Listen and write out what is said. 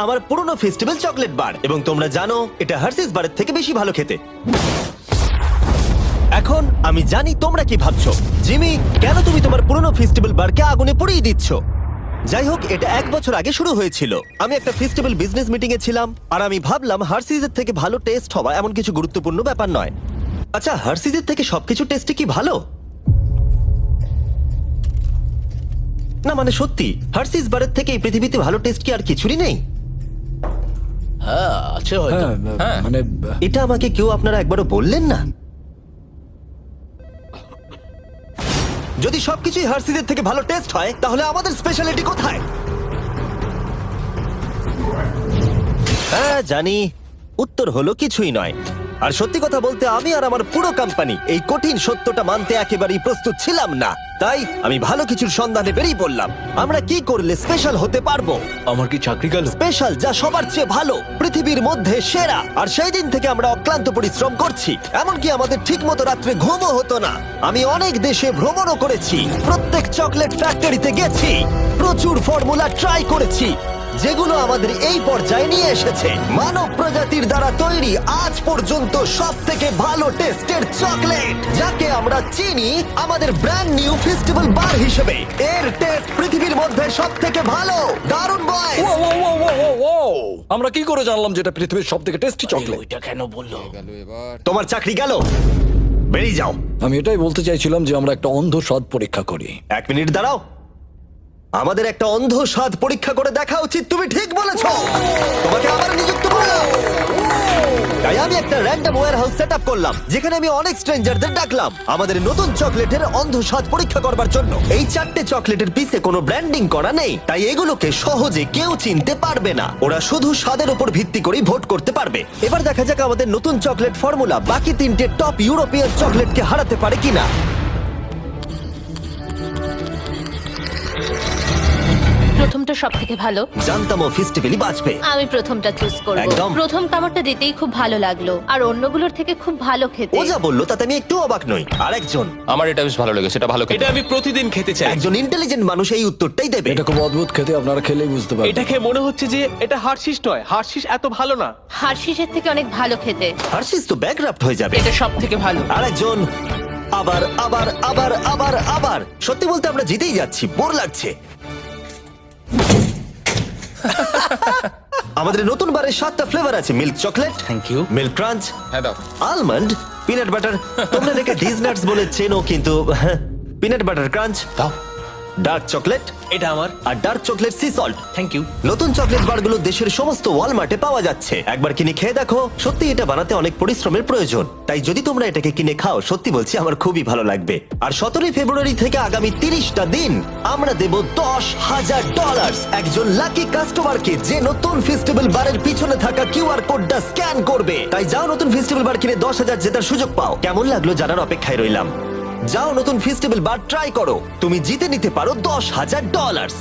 আমার পুরনো festival chocolate bar এবং তোমরা জানো এটা হার্সিস বারের থেকে বেশি ভালো খেতে। এখন আমি জানি তোমরা কি ভাবছো, জিমি কেন তুমি তোমার পুরনো ফেস্টিভ্যাল বারকে আগুনে পুড়িয়ে দিচ্ছ? যাই হোক, এটা 1 বছর আগে শুরু হয়েছিল। আমি একটা ফেস্টিভ্যাল বিজনেস মিটিং এ ছিলাম আর আমি ভাবলাম হার্সিজের থেকে ভালো টেস্ট হওয়া এমন কিছু গুরুত্বপূর্ণ ব্যাপার নয়। আচ্ছা, হার্সিজের থেকে সবকিছু টেস্টে কি ভালো? না মানে সত্যি, হার্সিস বারের থেকে এই পৃথিবীতে ভালো টেস্ট কি আর কিছুরই নেই? হ্যাঁ আছে হয়তো। হ্যাঁ মানে এটা আমাকে কেউ আপনারা একবারও বললেন না? যদি সবকিছুই হার্সিজের থেকে ভালো টেস্ট হয় তাহলে আমাদের স্পেশালিটি কোথায়? হ্যাঁ জানি, উত্তর হলো কিছুই নয়। আর সত্যি কথা বলতে আমি আর আমার পুরো কোম্পানি এই কঠিন সত্যটা মানতে একেবারেই প্রস্তুত ছিলাম না। তাই আমি ভালো কিছুর সন্ধানে বেরিয়ে পড়লাম। আমরা কি করলে স্পেশাল হতে পারবো? আমার কি চাকরি গেল? স্পেশাল যা সবার চেয়ে ভালো, পৃথিবীর মধ্যে সেরা। আর সেই দিন থেকে আমরা অক্লান্ত পরিশ্রম করছি, এমনকি আমাদের ঠিকমতো রাত্রে ঘুমও হতো না। আমি অনেক দেশে ভ্রমণও করেছি, প্রত্যেক চকলেট ফ্যাক্টরিতে গেছি, প্রচুর ফর্মুলা ট্রাই করেছি যেগুলো আমাদের এই পর্যায়ে নিয়ে এসেছে মানব প্রজাতির দ্বারা তৈরি আজ পর্যন্ত সবথেকে ভালো টেস্টের চকলেট, যাকে আমরা চিনি আমাদের ব্র্যান্ড নিউ ফেস্টিভ্যাল বার হিসেবে। এর টেস্ট পৃথিবীর মধ্যে সবথেকে ভালো। দারুণ বয়। আমরা কি করে জানলাম যেটা পৃথিবীর সবথেকে টেস্টি চকলেট? ওইটা কেন বললো? তোমার চাকরি গেল, বেরিয়ে যাও। আমি এটাই বলতে চাইছিলাম যে আমরা একটা অন্ধ স্বাদ পরীক্ষা করি। 1 মিনিট দাঁড়াও, আমাদের একটা অন্ধ স্বাদ পরীক্ষা করে দেখা উচিত। তুমি ঠিক বলেছো, তোমাকে আবার নিযুক্ত করলাম। তাই আমি একটা র্যান্ডম ওয়্যারহাউস সেটআপ করলাম যেখানে আমি অনেক স্ট্রেঞ্জারদের ডাকলাম আমাদের নতুন চকলেটের অন্ধ স্বাদ পরীক্ষা করবার জন্য। এই 4টে চকলেটের পিছে কোনো ব্র্যান্ডিং করা নেই, তাই এগুলোকে সহজে কেউ চিনতে পারবে না। ওরা শুধু স্বাদের উপর ভিত্তি করেই ভোট করতে পারবে। এবার দেখা যাক আমাদের নতুন চকলেট ফর্মুলা বাকি 3টে টপ ইউরোপিয়ান চকলেটকে হারাতে পারে কিনা। প্রথমটা সব থেকে ভালো। জানতাম ও ফেস্টিভ্যালই বাঁচবে। আমি প্রথমটা চুজ করব। একদম। প্রথম কামড়টা দিতেই খুব ভালো লাগলো, আর অন্যগুলোর থেকে খুব ভালো খেতে। ও যা বললো তাতে আমি একটু অবাক নই। আরেকজন, আমার এটা বেশ ভালো লেগেছে, এটা ভালো খেতে। এটা আমি প্রতিদিন খেতে চাই। একজন ইন্টেলিজেন্ট মানুষ এই উত্তরটাই দেবে। এটা খুব অদ্ভুত খেতে, আপনারা খেলেই বুঝতে পারবেন। এটা খেয়ে মনে হচ্ছে যে এটা হার্শিস নয়, হার্শিস এত ভালো না। হার্শিসের থেকে অনেক ভালো খেতে। হার্শিস তো ব্যাকরাফট হয়ে যাবে। এটা সব থেকে ভালো। আরেকজন, আবার আবার আবার আবার আবার। সত্যি বলতে আমরা জিতেই যাচ্ছি, বোর লাগছে। আমাদের নতুন বারের 7টা ফ্লেভার আছে, milk chocolate, thank you. Milk crunch, হ্যাঁ দাও। Almond, peanut butter. তোমরা এটাকে ডিজনাটস বলে চেনো, কিন্তু পিনাট বাটার ক্রাঞ্চ, দাও। ডার্ক চকলেট এটা আমার। আর dark chocolate sea salt. Thank you. নতুন চকলেট বারগুলো দেশের সমস্ত ওয়ালমার্টে পাওয়া যাচ্ছে। একবার কিনে খেয়ে দেখো, সত্যি এটা বানাতে অনেক পরিশ্রমের প্রয়োজন। তাই যদি তোমরা এটাকে কিনে খাও, সত্যি বলছি আমার খুবই ভালো লাগবে। আর 17 ফেব্রুয়ারি থেকে আগামী 30টা দিন আমরা দেব $10,000 একজন লাকি কাস্টমারকে যে নতুন ফেস্টিভ্যাল বারের পিছনে থাকা কিউআর কোডটা স্ক্যান করবে। তাই যাও নতুন ফেস্টিভ্যাল বার কিনে 10,000 জেতার সুযোগ পাও। কেমন লাগলো জানার অপেক্ষায় রইলাম। যাও নতুন ফেস্টিভ্যাল বার ট্রাই করো, তুমি জিতে নিতে পারো $10,000।